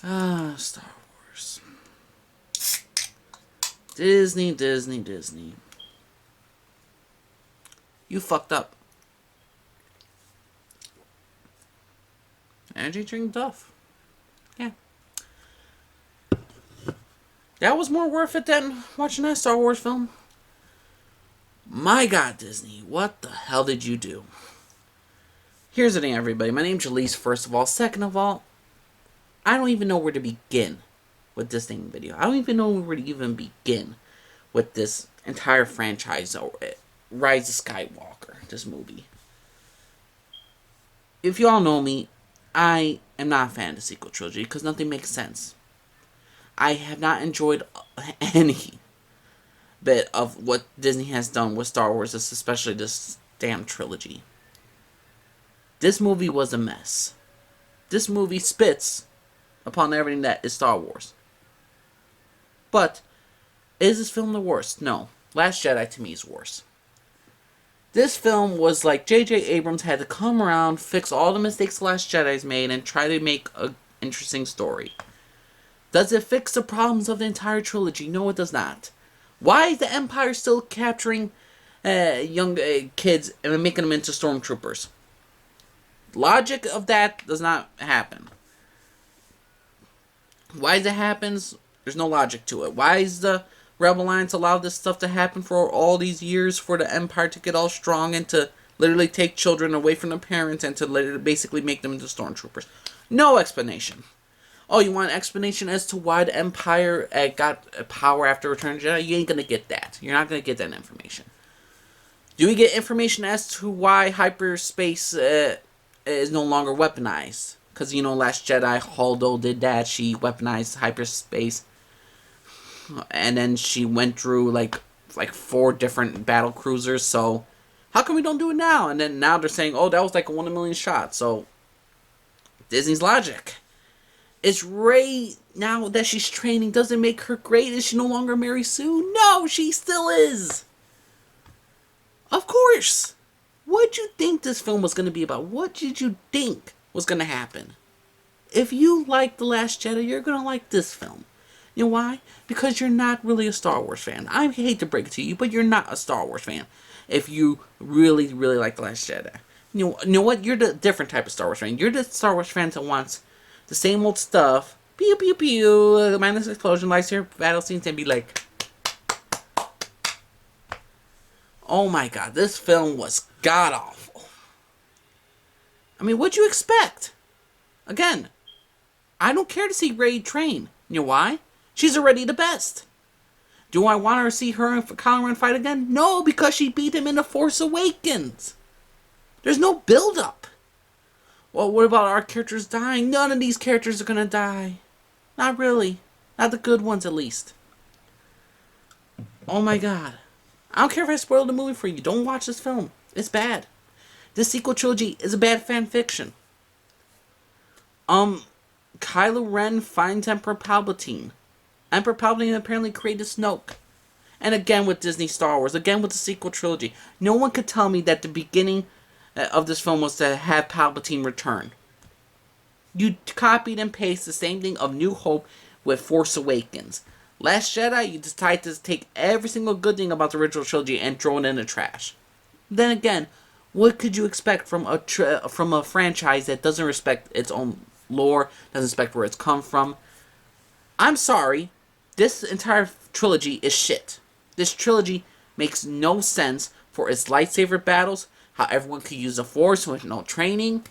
Star Wars. Disney. You fucked up. Energy drink Duff. Yeah. That was more worth it than watching that Star Wars film. My God, Disney, what the hell did you do? Here's the thing, everybody. My name's Jaleese, first of all. Second of all, I don't even know where to begin with this thing video. I don't even know where to even begin with this entire franchise, Rise of Skywalker, this movie. If you all know me, I am not a fan of the sequel trilogy because nothing makes sense. I have not enjoyed any bit of what Disney has done with Star Wars, especially this damn trilogy. This movie was a mess. This movie spits upon everything that is Star Wars. But, is this film the worst? No. Last Jedi to me is worse. This film was like J.J. Abrams had to come around, fix all the mistakes the Last Jedi's made, and try to make an interesting story. Does it fix the problems of the entire trilogy? No, it does not. Why is the Empire still capturing young kids and making them into stormtroopers? Logic of that does not happen. Why it happens, there's no logic to it. Why is the Rebel Alliance allow this stuff to happen for all these years for the Empire to get all strong and to literally take children away from their parents and to literally basically make them into stormtroopers? No explanation. Oh, you want an explanation as to why the Empire got power after Return of the Jedi? You ain't gonna get that. You're not gonna get that information. Do we get information as to why hyperspace is no longer weaponized? Because, Last Jedi, Holdo did that. She weaponized hyperspace. And then she went through, like 4 different battle cruisers. So, how come we don't do it now? And then now they're saying, oh, that was like a 1 in a million shot. So, Disney's logic. Is Rey, now that she's training, doesn't make her great? Is she no longer Mary Sue? No, she still is. Of course. What did you think this film was going to be about? What did you think was going to happen? If you like The Last Jedi, you're going to like this film. You know why? Because you're not really a Star Wars fan. I hate to break it to you, but you're not a Star Wars fan. If you really, really like The Last Jedi. You know what? You're the different type of Star Wars fan. You're the Star Wars fan that wants the same old stuff. Pew, pew, pew. Mindless explosion, lightsaber battle scenes, and be like... Oh my God, this film was god-awful. I mean, what'd you expect? Again, I don't care to see Rey train. You know why? She's already the best. Do I want her to see her and Kylo Ren fight again? No, because she beat him in The Force Awakens. There's no build-up. Well, what about our characters dying? None of these characters are gonna die. Not really. Not the good ones, at least. Oh my God. I don't care if I spoiled the movie for you. Don't watch this film. It's bad. This sequel trilogy is a bad fan fiction. Kylo Ren finds Emperor Palpatine. Emperor Palpatine apparently created Snoke. And again with Disney Star Wars. Again with the sequel trilogy. No one could tell me that the beginning of this film was to have Palpatine return. You copied and pasted the same thing of New Hope with Force Awakens. Last Jedi, you decided to take every single good thing about the original trilogy and throw it in the trash. Then again, what could you expect from a franchise that doesn't respect its own lore, doesn't respect where it's come from? I'm sorry, this entire trilogy is shit. This trilogy makes no sense for its lightsaber battles, how everyone could use the Force with no training.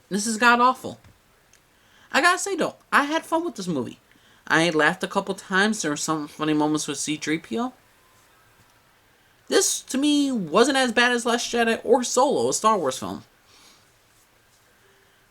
This is god-awful. I gotta say though, I had fun with this movie. I laughed a couple times. There were some funny moments with C-3PO. This, to me, wasn't as bad as Last Jedi or Solo, a Star Wars film.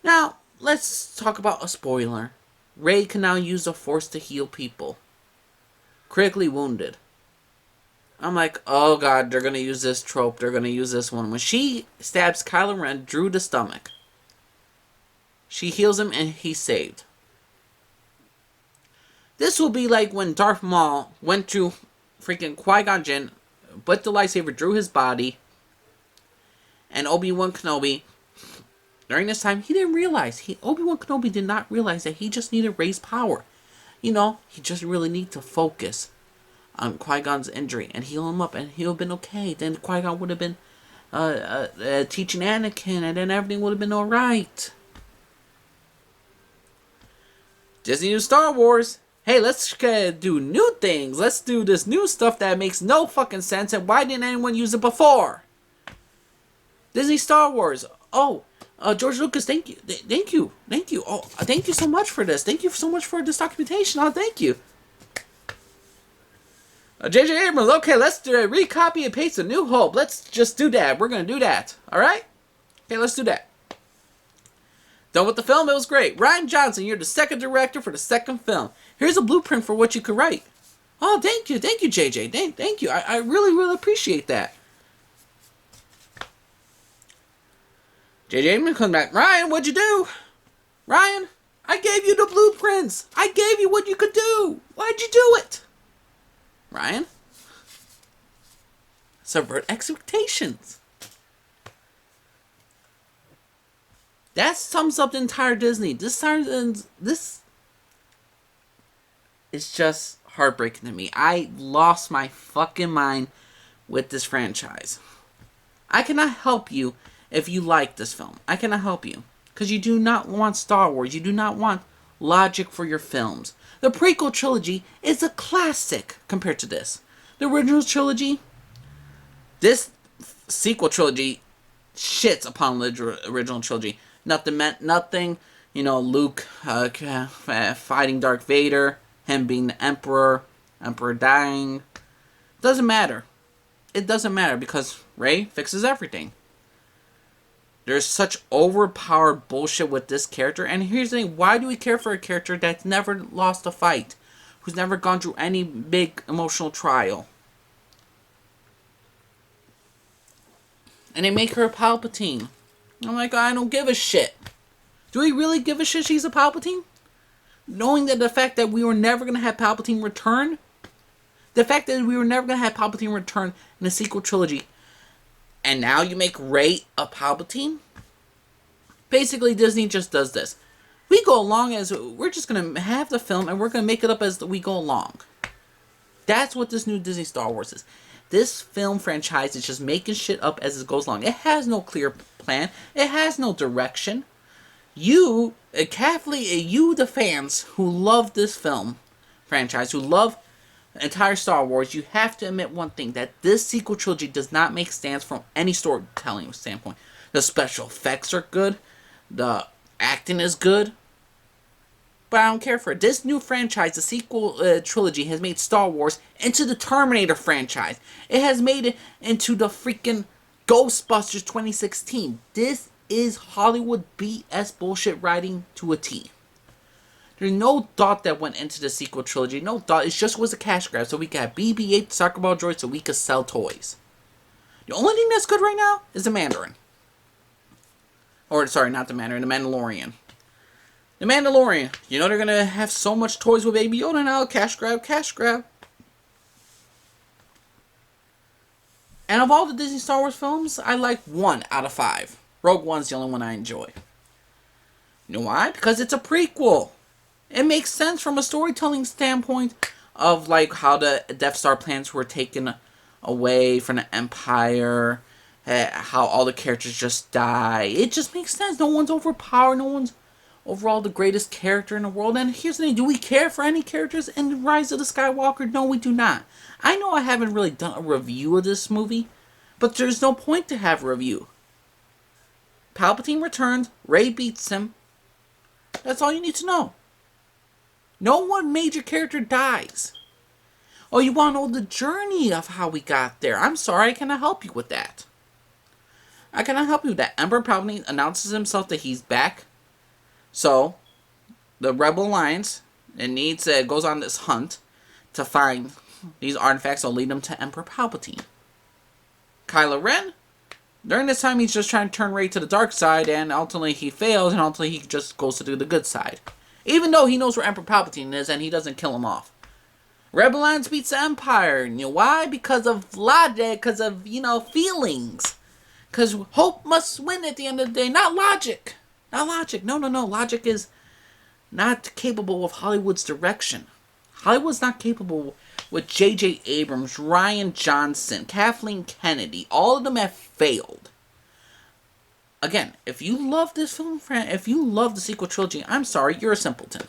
Now, let's talk about a spoiler. Rey can now use the Force to heal people. Critically wounded. I'm like, oh God, they're going to use this trope. They're going to use this one. When she stabs Kylo Ren through the stomach, she heals him and he's saved. This will be like when Darth Maul went to freaking Qui-Gon Jinn, put the lightsaber through his body, and Obi-Wan Kenobi During this time, he didn't realize, Obi-Wan Kenobi did not realize that he just needed to raise power. You know, he just really needed to focus on Qui-Gon's injury and heal him up, and he would have been okay. Then Qui-Gon would have been teaching Anakin, and then everything would have been alright. Disney New Star Wars. Hey, let's do new things. Let's do this new stuff that makes no fucking sense, and why didn't anyone use it before? Disney Star Wars. Oh, George Lucas, thank you. Thank you. Oh, thank you so much for this. Thank you so much for this documentation. Oh, thank you. J.J. Abrams, okay, let's recopy and paste A New Hope. Let's just do that. We're going to do that. Alright? Okay, let's do that. Done with the film, it was great. Rian Johnson, you're the second director for the second film. Here's a blueprint for what you could write. Oh, thank you, J.J. Thank you. I really, really appreciate that. J.J. Abrams comes back. Ryan, what'd you do? Ryan, I gave you the blueprints. I gave you what you could do. Why'd you do it? Ryan? Subvert expectations. That sums up the entire Disney. This is just heartbreaking to me. I lost my fucking mind with this franchise. I cannot help you if you like this film. I cannot help you. Because you do not want Star Wars. You do not want logic for your films. The prequel trilogy is a classic compared to this. The original trilogy, this sequel trilogy shits upon the original trilogy. Nothing meant nothing. You know, Luke fighting Darth Vader, him being the Emperor dying. Doesn't matter. It doesn't matter because Rey fixes everything. There's such overpowered bullshit with this character. And here's the thing. Why do we care for a character that's never lost a fight? Who's never gone through any big emotional trial? And they make her a Palpatine. I'm like, I don't give a shit. Do we really give a shit she's a Palpatine? Knowing that the fact that we were never going to have Palpatine return. The fact that we were never going to have Palpatine return in the sequel trilogy. And now you make Rey a Palpatine? Basically, Disney just does this. We go along as... We're just going to have the film and we're going to make it up as we go along. That's what this new Disney Star Wars is. This film franchise is just making shit up as it goes along. It has no clear plan. It has no direction. You, the fans who love this film franchise, who love entire Star Wars, you have to admit one thing, that this sequel trilogy does not make stands from any storytelling standpoint. The special effects are good, the acting is good, but I don't care for it. This new franchise, the sequel trilogy, has made Star Wars into the Terminator franchise. It has made it into the freaking Ghostbusters 2016. This is Hollywood BS bullshit writing to a T. There's no thought that went into the sequel trilogy. No thought. It just was a cash grab so we could have BB-8 soccer ball droids so we could sell toys. The only thing that's good right now is the Mandarin. Or, sorry, not the Mandarin. The Mandalorian. The Mandalorian. You know they're going to have so much toys with Baby Yoda now. Cash grab, cash grab. And of all the Disney Star Wars films, I like 1 out of 5. Rogue One's the only one I enjoy. You know why? Because it's a prequel. It makes sense from a storytelling standpoint of like how the Death Star plans were taken away from the Empire, how all the characters just die. It just makes sense. No one's overpowered. No one's overall the greatest character in the world. And here's the thing. Do we care for any characters in Rise of the Skywalker? No, we do not. I know I haven't really done a review of this movie, but there's no point to have a review. Palpatine returns. Rey beats him. That's all you need to know. No one major character dies. Oh, you want to know the journey of how we got there? I'm sorry, I cannot help you with that. I cannot help you with that. Emperor Palpatine announces himself that he's back. So, the Rebel Alliance goes on this hunt to find these artifacts that will lead them to Emperor Palpatine. Kylo Ren, during this time, he's just trying to turn Rey to the dark side, and ultimately he fails, and ultimately he just goes to do the good side. Even though he knows where Emperor Palpatine is, and he doesn't kill him off. Rebel Alliance beats the Empire. You know why? Because of logic, because of, feelings. Because hope must win at the end of the day, not logic. Not logic. No, no, no. Logic is not capable of Hollywood's direction. Hollywood's not capable with J.J. Abrams, Rian Johnson, Kathleen Kennedy. All of them have failed. Again, if you love this film, if you love the sequel trilogy, I'm sorry, you're a simpleton.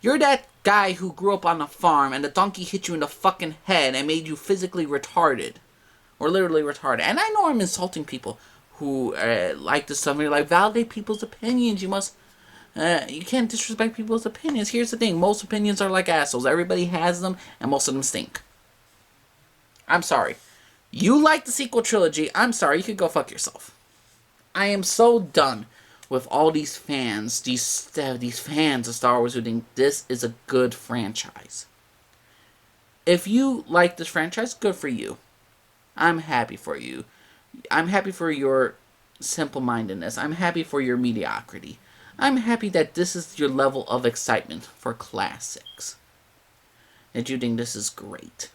You're that guy who grew up on a farm and the donkey hit you in the fucking head and made you physically retarded. Or literally retarded. And I know I'm insulting people who like this stuff. You're like, validate people's opinions. You can't disrespect people's opinions. Here's the thing. Most opinions are like assholes. Everybody has them, and most of them stink. I'm sorry. You like the sequel trilogy. I'm sorry. You could go fuck yourself. I am so done with all these fans, these fans of Star Wars who think this is a good franchise. If you like this franchise, good for you. I'm happy for you. I'm happy for your simple-mindedness. I'm happy for your mediocrity. I'm happy that this is your level of excitement for classics. That you think this is great.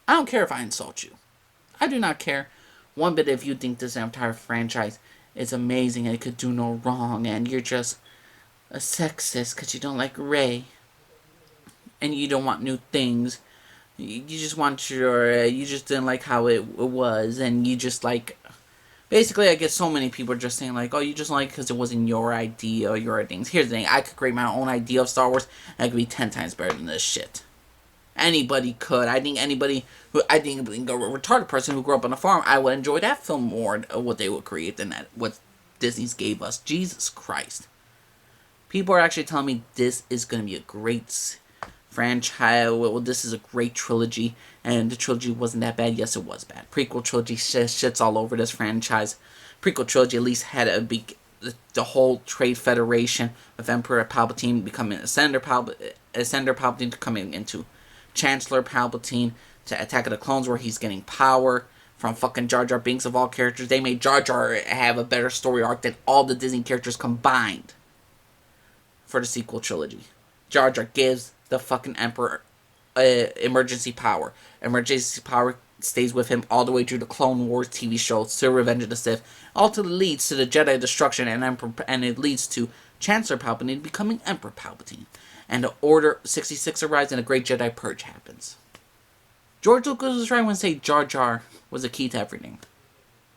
I don't care if I insult you. I do not care one bit if you think this entire franchise is amazing and it could do no wrong and you're just a sexist because you don't like Rey and you don't want new things. You just want you just didn't like how it was and you just like... Basically, I get so many people just saying, like, oh, you just like it because it wasn't your idea or your things. Here's the thing. I could create my own idea of Star Wars, and it could be 10 times better than this shit. Anybody could. I think a retarded person who grew up on a farm, I would enjoy that film more, what they would create, than what Disney's gave us. Jesus Christ. People are actually telling me this is going to be a great franchise. Well, this is a great trilogy, and the trilogy wasn't that bad. Yes, it was bad. Prequel trilogy shits all over this franchise. Prequel trilogy at least had the whole Trade Federation of Emperor Palpatine becoming Senator Palpatine coming into Chancellor Palpatine to Attack of the Clones, where he's getting power from fucking Jar Jar Binks of all characters. They made Jar Jar have a better story arc than all the Disney characters combined for the sequel trilogy. Jar Jar gives the fucking Emperor emergency power. Emergency power stays with him all the way through the Clone Wars TV show to Revenge of the Sith. Ultimately leads to the Jedi destruction and it leads to Chancellor Palpatine becoming Emperor Palpatine. And the Order 66 arrives and a great Jedi purge happens. George Lucas was right when he said Jar Jar was the key to everything.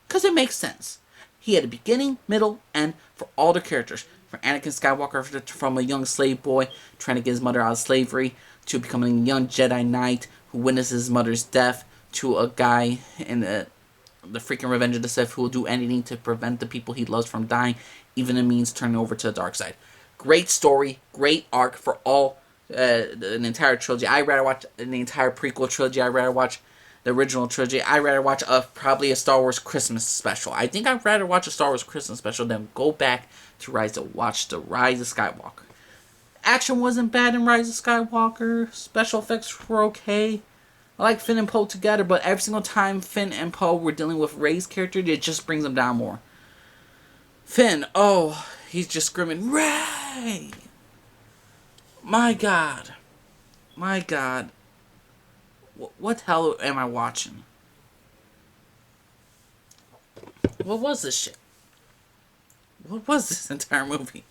Because it makes sense. He had a beginning, middle, end for all the characters. For Anakin Skywalker, from a young slave boy trying to get his mother out of slavery, to becoming a young Jedi Knight who witnesses his mother's death, to a guy in the freaking Revenge of the Sith who will do anything to prevent the people he loves from dying, even if it means turning over to the dark side. Great story, great arc for all an entire trilogy. I'd rather watch the entire prequel trilogy. I'd rather watch the original trilogy. I'd rather watch probably a Star Wars Christmas special. I think I'd rather watch a Star Wars Christmas special than go back to watch the Rise of Skywalker. Action wasn't bad in Rise of Skywalker. Special effects were okay. I like Finn and Poe together, but every single time Finn and Poe were dealing with Rey's character, it just brings them down more. Finn, oh, he's just screaming, Rey! My God. My God. What the hell am I watching? What was this shit? What was this entire movie?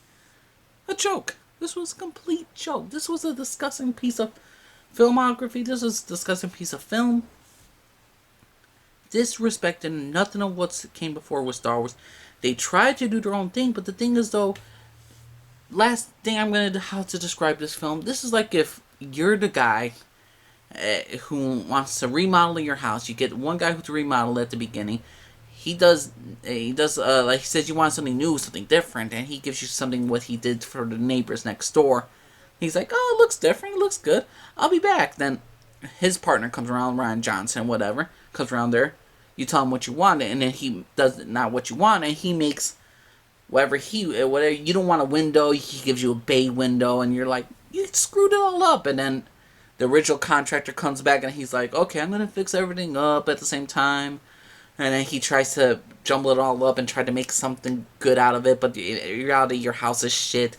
A joke. This was a complete joke. This was a disgusting piece of filmography. This was a disgusting piece of film. Disrespected nothing of what came before with Star Wars. They tried to do their own thing, but the thing is, though, last thing I'm going to how to describe this film, this is like if you're the guy who wants to remodel your house. You get one guy who to remodel at the beginning. He does like he says you want something new, something different, and he gives you something what he did for the neighbors next door. He's like, oh, it looks different, it looks good, I'll be back. Then his partner comes around, Rian Johnson, whatever, comes around there. You tell him what you want, and then he does not what you want, and he makes whatever you don't want a window, he gives you a bay window, and you're like, you screwed it all up. And then the original contractor comes back, and he's like, okay, I'm gonna fix everything up at the same time. And then he tries to jumble it all up and try to make something good out of it, but in reality, your house is shit.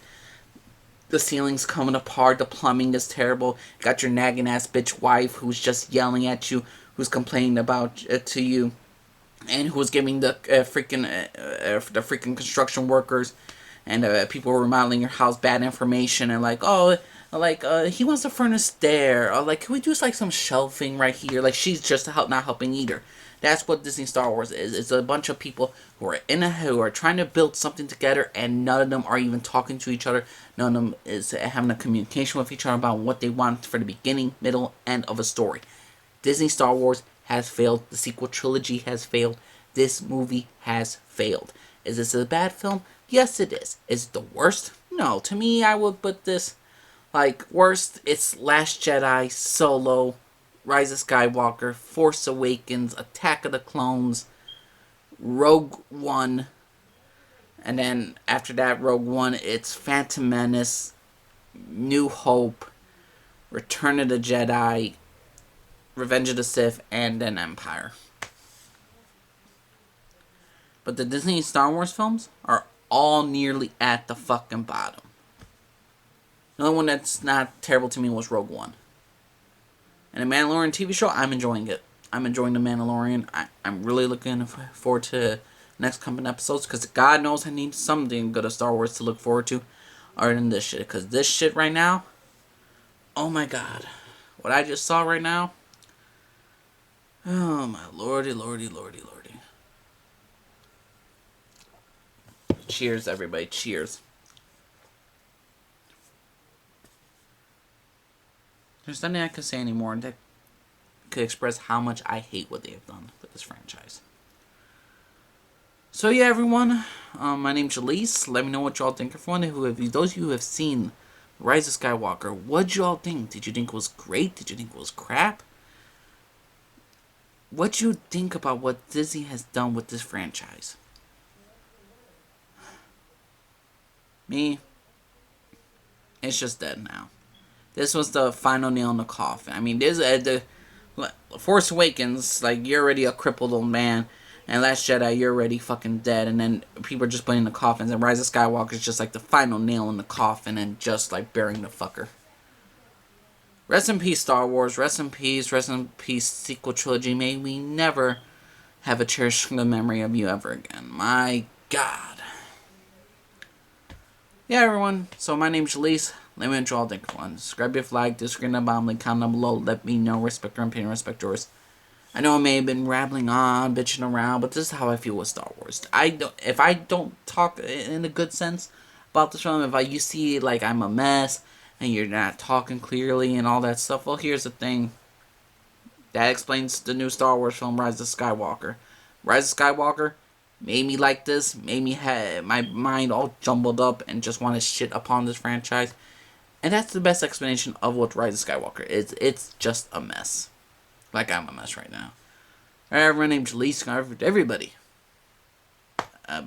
The ceiling's coming apart, the plumbing is terrible. You got your nagging ass bitch wife who's just yelling at you, who's complaining about it to you. and who was giving the freaking construction workers and people remodeling your house bad information, and like, oh, like he wants the furnace there, or like, can we do like some shelving right here? Like, she's just not helping either. That's what Disney Star Wars is. It's a bunch of people who are trying to build something together, and none of them are even talking to each other. None of them is having a communication with each other about what they want for the beginning, middle, end of a story. Disney Star Wars has failed. The sequel trilogy has failed. This movie has failed. Is this a bad film? Yes, it is. Is it the worst? No. To me, I would put this like worst. It's Last Jedi, Solo, Rise of Skywalker, Force Awakens, Attack of the Clones, Rogue One, and then after that Rogue One, it's Phantom Menace, New Hope, Return of the Jedi, Revenge of the Sith, and then Empire. But the Disney Star Wars films are all nearly at the fucking bottom. The only one that's not terrible to me was Rogue One. And the Mandalorian TV show, I'm enjoying it. I'm enjoying The Mandalorian. I'm really looking forward to next coming episodes, because God knows I need something good of Star Wars to look forward to other than this shit. Because this shit right now, oh my God. What I just saw right now, oh my lordy, lordy, lordy, lordy. Cheers, everybody. Cheers. There's nothing I can say anymore that could express how much I hate what they have done with this franchise. So yeah, everyone. My name's Jalise. Let me know what y'all think of one. Those of you who have seen Rise of Skywalker, what'd y'all think? Did you think it was great? Did you think it was crap? What'd you think about what Disney has done with this franchise? Me, it's just dead now. This was the final nail in the coffin. I mean, the Force Awakens, like, you're already a crippled old man, and Last Jedi, you're already fucking dead, and then people are just putting the coffins, and Rise of Skywalker is just like the final nail in the coffin, and just like burying the fucker. Rest in peace, Star Wars. Rest in peace, sequel trilogy. May we never have a cherished memory of you ever again. My God. Yeah, everyone. So my name's Jalise. Let me know all think one. Subscribe if you like. Disagree about me. Comment down below. Let me know. Respect your opinion. Respect yours. I know I may have been rambling on, bitching around, but this is how I feel with Star Wars. If I don't talk in a good sense about this film, if you see like I'm a mess and you're not talking clearly and all that stuff, well, here's the thing. That explains the new Star Wars film, Rise of Skywalker. Rise of Skywalker made me like this, made me have my mind all jumbled up and just want to shit upon this franchise. And that's the best explanation of what Rise of Skywalker is. It's just a mess. Like I'm a mess right now. Alright, my name's Jalise. Everybody. Bye.